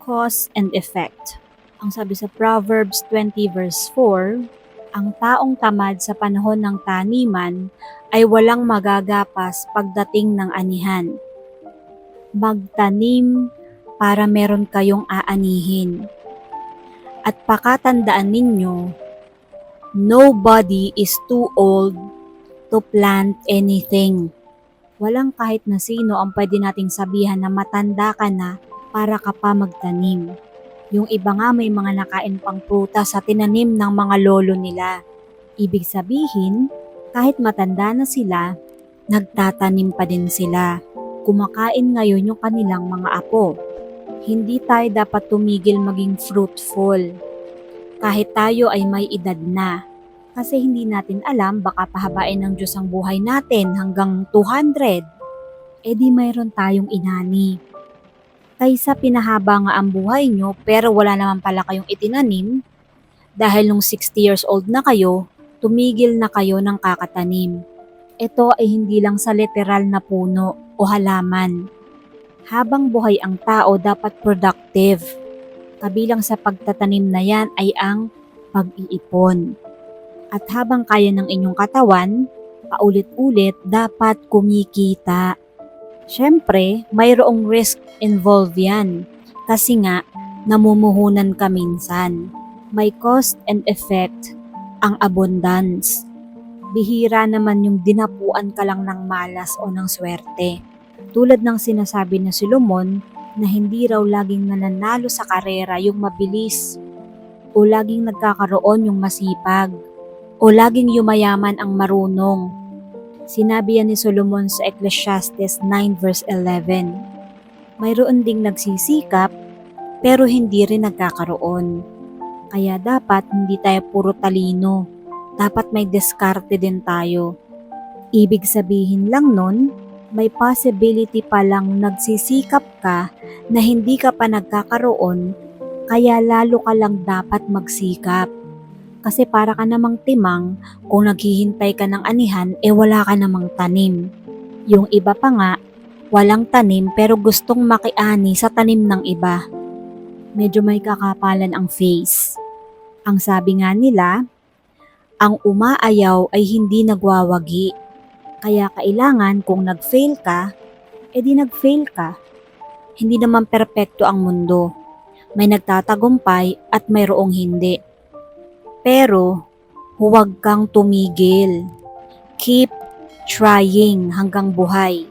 Cause and effect. Ang sabi sa Proverbs 20 verse 4, ang taong tamad sa panahon ng taniman ay walang magagapas pagdating ng anihan. Magtanim para meron kayong aanihin. At pakatandaan ninyo, nobody is too old to plant anything. Walang kahit na sino ang pwede nating sabihan na matanda ka na para ka pa magtanim. Yung iba nga may mga nakain pang prutas sa tinanim ng mga lolo nila. Ibig sabihin, kahit matanda na sila, nagtatanim pa din sila. Kumakain ngayon yung kanilang mga apo. Hindi tayo dapat tumigil maging fruitful. Kahit tayo ay may edad na. Kasi hindi natin alam baka pahabain ng Diyos ang buhay natin hanggang 200. E di mayroon tayong inani. Kaysa pinahaba nga ang buhay nyo pero wala naman pala kayong itinanim, dahil nung 60 years old na kayo, tumigil na kayo ng kakatanim. Ito ay hindi lang sa literal na puno o halaman. Habang buhay ang tao dapat productive. Kabilang sa pagtatanim na yan ay ang pag-iipon. At habang kaya ng inyong katawan, paulit-ulit dapat kumikita. Siyempre, mayroong risk involved yan. Kasi nga, namumuhunan ka minsan. May cost and effect ang abundance. Bihira naman yung dinapuan ka lang ng malas o ng swerte. Tulad ng sinasabi na si Solomon na hindi raw laging nananalo sa karera yung mabilis o laging nagkakaroon yung masipag o laging yumayaman ang marunong. Sinabi yan ni Solomon sa Ecclesiastes 9 verse 11. Mayroon ding nagsisikap pero hindi rin nagkakaroon. Kaya dapat hindi tayo puro talino. Dapat may diskarte din tayo. Ibig sabihin lang nun, may possibility palang nagsisikap ka na hindi ka pa nagkakaroon, kaya lalo ka lang dapat magsikap. Kasi para ka namang timang kung naghihintay ka ng anihan wala ka namang tanim. Yung iba pa nga, walang tanim pero gustong makiani sa tanim ng iba. Medyo may kakapalan ang face. Ang sabi nga nila, ang umaayaw ay hindi nagwawagi. Kaya kailangan kung nag-fail ka, di nag-fail ka. Hindi naman perpekto ang mundo. May nagtatagumpay at mayroong hindi. Pero, huwag kang tumigil. Keep trying hanggang buhay.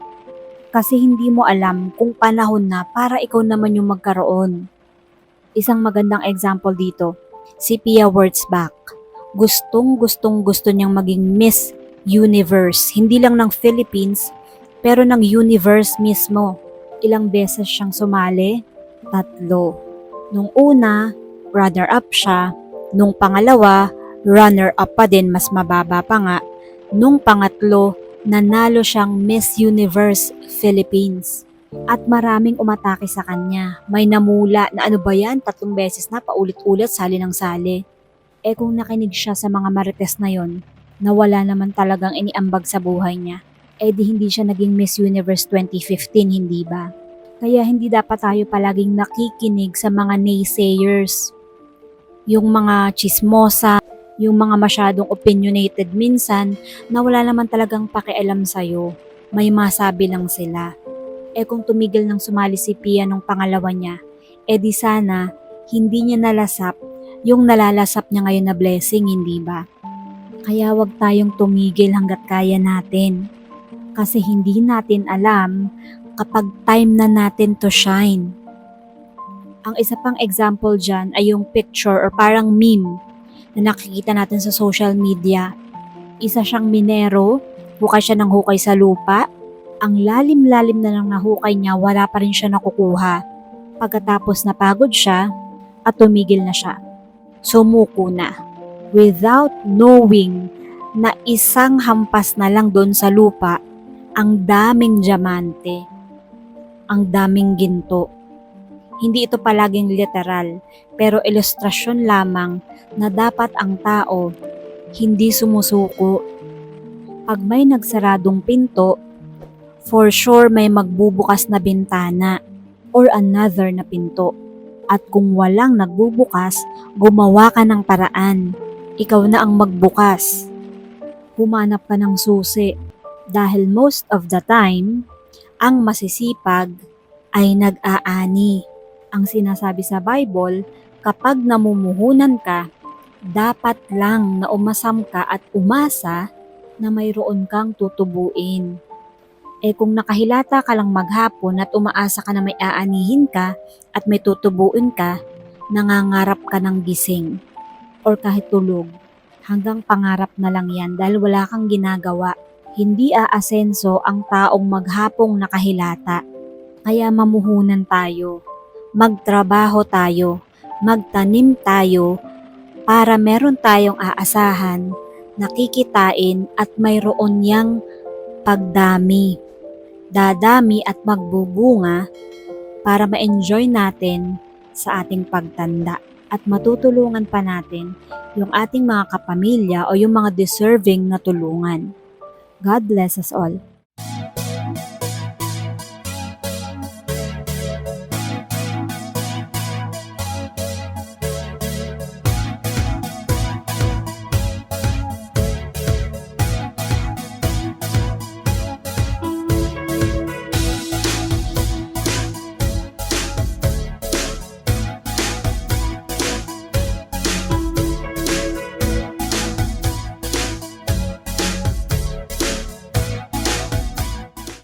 Kasi hindi mo alam kung panahon na para ikaw naman yung magkaroon. Isang magandang example dito, si Pia Wurtzbach. Gusto niyang maging Miss Universe. Hindi lang ng Philippines, pero ng universe mismo. Ilang beses siyang sumali? 3. Nung una, runner-up siya. Nung pangalawa, runner-up pa din, mas mababa pa nga. Nung pangatlo, nanalo siyang Miss Universe Philippines. At maraming umatake sa kanya. May namula na ano ba yan, 3 beses na paulit-ulit sali ng sali. Kung nakinig siya sa mga marites na yon, na wala naman talagang iniambag sa buhay niya, di hindi siya naging Miss Universe 2015, hindi ba? Kaya hindi dapat tayo palaging nakikinig sa mga naysayers. Yung mga chismosa, yung mga masyadong opinionated minsan na wala naman talagang pakialam sa'yo. May masabi lang sila. Kung tumigil ng sumali si Pia nung pangalawa niya, di sana hindi niya nalasap yung nalalasap niya ngayon na blessing, hindi ba? Kaya wag tayong tumigil hanggat kaya natin. Kasi hindi natin alam kapag time na natin to shine. Ang isa pang example dyan ay yung picture or parang meme na nakikita natin sa social media. Isa siyang minero, hukay siya ng hukay sa lupa. Ang lalim-lalim na lang nahukay niya, wala pa rin siya nakukuha. Pagkatapos napagod siya at tumigil na siya. Sumuko na. Without knowing na isang hampas na lang doon sa lupa, ang daming diamante, ang daming ginto. Hindi ito palaging literal, pero ilustrasyon lamang na dapat ang tao hindi sumusuko. Pag may nagsaradong pinto, for sure may magbubukas na bintana or another na pinto. At kung walang nagbubukas, gumawa ka ng paraan. Ikaw na ang magbukas. Humanap ka ng susi. Dahil most of the time, ang masisipag ay nag-aani. Ang sinasabi sa Bible, kapag namumuhunan ka, dapat lang na umasam ka at umasa na mayroon kang tutubuin. Kung nakahilata ka lang maghapon at umaasa ka na may aanihin ka at may tutubuin ka, nangangarap ka ng gising or kahit tulog. Hanggang pangarap na lang yan dahil wala kang ginagawa. Hindi aasenso ang taong maghapong nakahilata. Kaya mamuhunan tayo, magtrabaho tayo, magtanim tayo para meron tayong aasahan, nakikitain at mayroon yang pagdami. Dadami at magbubunga para ma-enjoy natin sa ating pagtanda at matutulungan pa natin yung ating mga kapamilya o yung mga deserving na tulungan. God bless us all.